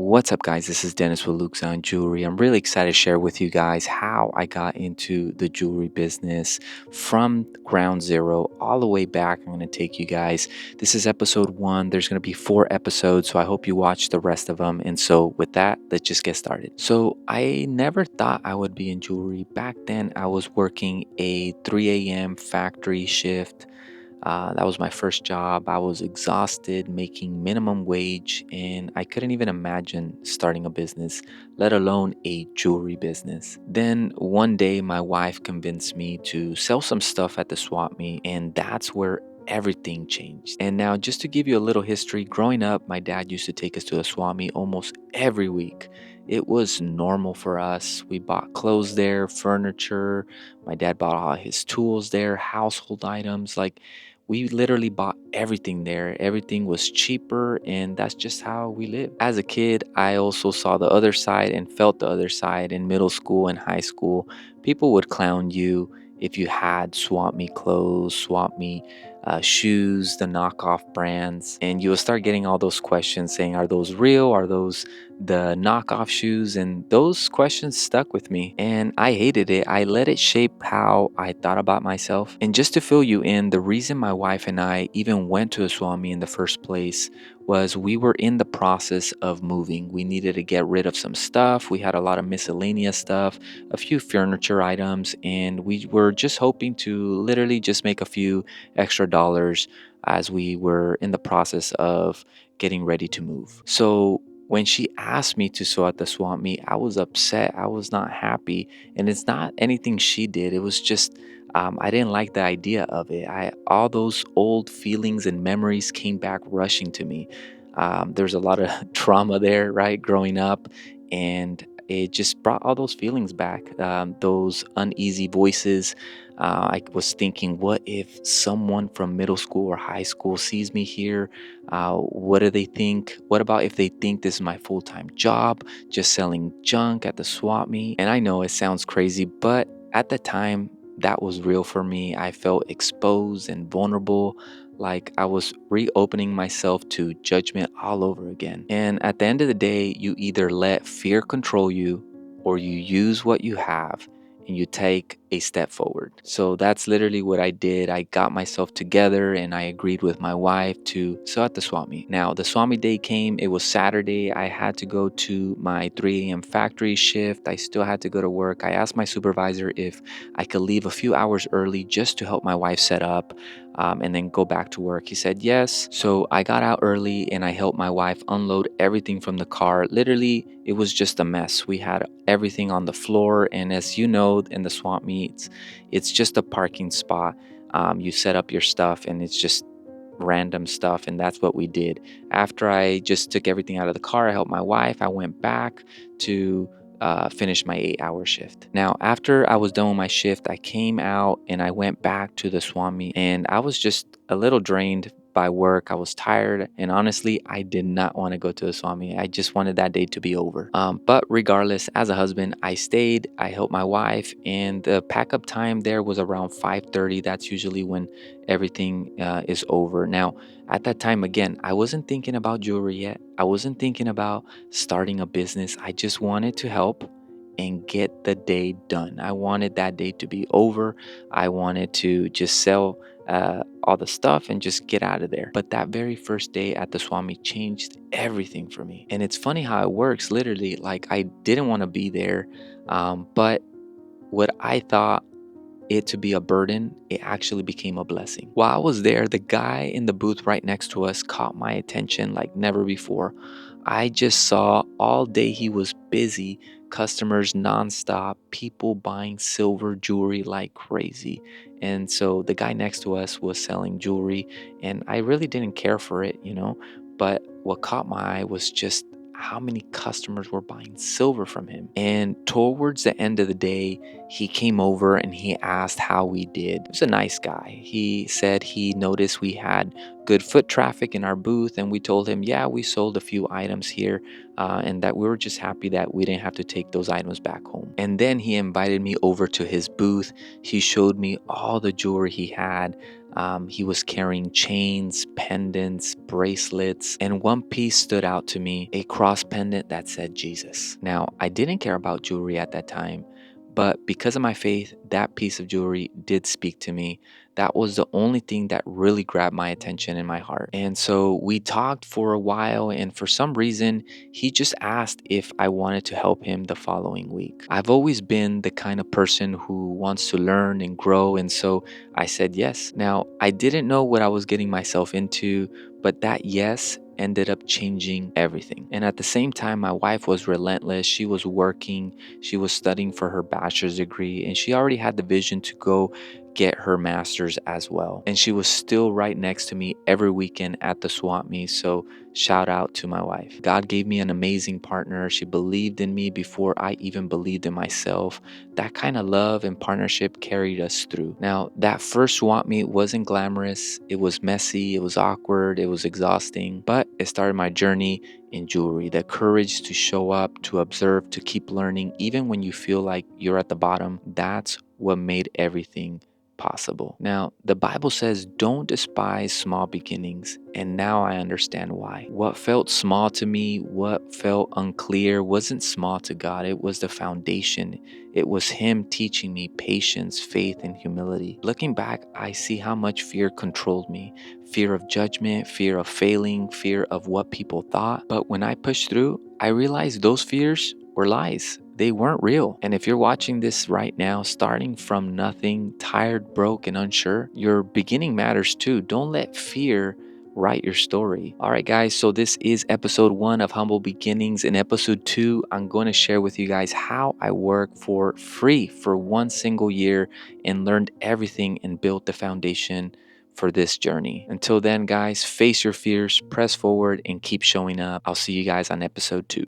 What's up, guys? This is Dennis with Luke's on Jewelry. I'm really excited to share with you guys how I got into the jewelry business from ground zero all the way back. I'm going to take you guys. This is episode 1. There's going to be 4 episodes, so I hope you watch the rest of them. And so, with that, let's just get started. So, I never thought I would be in jewelry. Back then, I was working a 3 a.m. factory shift. That was my first job. I was exhausted, making minimum wage, and I couldn't even imagine starting a business, let alone a jewelry business. Then one day, my wife convinced me to sell some stuff at the swap meet, and that's where everything changed. And now, just to give you a little history, growing up, my dad used to take us to a swap meet almost every week. It was normal for us. We bought clothes there, furniture. My dad bought all his tools there, household items. Like, we literally bought everything there. Everything was cheaper, and that's just how we live. As a kid, I also saw the other side and felt the other side in middle school and high school. People would clown you if you had swap meet clothes, swap meet shoes, the knockoff brands, and you will start getting all those questions saying, are those real? Are those the knockoff shoes? And those questions stuck with me, and I hated it. I let it shape how I thought about myself. And just to fill you in, the reason my wife and I even went to a swami in the first place was we were in the process of moving. We needed to get rid of some stuff. We had a lot of miscellaneous stuff, a few furniture items, and we were just hoping to literally just make a few extra dollars as we were in the process of getting ready to move. So when she asked me to sew at the swap meet, I was upset. I was not happy. And it's not anything she did. It was just I didn't like the idea of it. I All those old feelings and memories came back rushing to me. There's a lot of trauma there, right, growing up, and it just brought all those feelings back. Those uneasy voices. I was thinking, what if someone from middle school or high school sees me here? What do they think? What about if they think this is my full time job, just selling junk at the swap meet? And I know it sounds crazy, but at the time, that was real for me. I felt exposed and vulnerable, like I was reopening myself to judgment all over again. And at the end of the day, you either let fear control you or you use what you have and you take a step forward. So that's literally what I did. I got myself together and I agreed with my wife to sew at the Swami. Now, the Swami day came, it was Saturday. I had to go to my 3 a.m. factory shift. I still had to go to work. I asked my supervisor if I could leave a few hours early just to help my wife set up and then go back to work. He said yes. So I got out early and I helped my wife unload everything from the car. Literally, it was just a mess. We had everything on the floor. And as you know, in the swamp meets, it's just a parking spot. You set up your stuff and it's just random stuff. And that's what we did. After I just took everything out of the car, I helped my wife. I went back to finish my 8-hour shift. Now, after I was done with my shift, I came out and I went back to the Swami, and I was just a little drained by work. I was tired, and honestly, I did not want to go to the Swami. I just wanted that day to be over. But regardless, as a husband, I stayed. I helped my wife, and the pack up time there was around 5:30. That's usually when everything is over. Now, at that time, again, I wasn't thinking about jewelry yet. I wasn't thinking about starting a business. I just wanted to help and get the day done. I wanted that day to be over. I wanted to just sell all the stuff and just get out of there. But that very first day at the Swami changed everything for me. And it's funny how it works. Literally, like I didn't want to be there, but what I thought it to be a burden, it actually became a blessing. While I was there, the guy in the booth right next to us caught my attention like never before. I just saw all day he was busy, customers nonstop, people buying silver jewelry like crazy. And so the guy next to us was selling jewelry, and I really didn't care for it. But what caught my eye was just how many customers were buying silver from him. And towards the end of the day, he came over and he asked how we did. He was a nice guy. He said he noticed we had good foot traffic in our booth, and we told him, yeah, we sold a few items here, and that we were just happy that we didn't have to take those items back home. And then he invited me over to his booth. He showed me all the jewelry he had. He was carrying chains, pendants, bracelets, and one piece stood out to me, a cross pendant that said Jesus. Now, I didn't care about jewelry at that time, but because of my faith, that piece of jewelry did speak to me. That was the only thing that really grabbed my attention in my heart. And so we talked for a while, and for some reason, he just asked if I wanted to help him the following week. I've always been the kind of person who wants to learn and grow, and so I said yes. Now, I didn't know what I was getting myself into, but that yes ended up changing everything. And at the same time, my wife was relentless. She was working, she was studying for her bachelor's degree, and she already had the vision to go get her master's as well. And she was still right next to me every weekend at the swap meet. So shout out to my wife. God gave me an amazing partner. She believed in me before I even believed in myself. That kind of love and partnership carried us through. Now, that first swap meet wasn't glamorous. It was messy, it was awkward, it was exhausting, but it started my journey in jewelry. The courage to show up, to observe, to keep learning, even when you feel like you're at the bottom. That's what made everything possible. Now, the Bible says, don't despise small beginnings. And now I understand why. What felt small to me, what felt unclear, wasn't small to God. It was the foundation. It was Him teaching me patience, faith, and humility. Looking back, I see how much fear controlled me. Fear of judgment, fear of failing, fear of what people thought. But when I pushed through, I realized those fears were lies. They weren't real. And if you're watching this right now, starting from nothing, tired, broke, and unsure, your beginning matters too. Don't let fear write your story. All right, guys. So this is episode 1 of Humble Beginnings. In episode 2, I'm going to share with you guys how I worked for free for 1 single year and learned everything and built the foundation for this journey. Until then, guys, face your fears, press forward, and keep showing up. I'll see you guys on episode 2.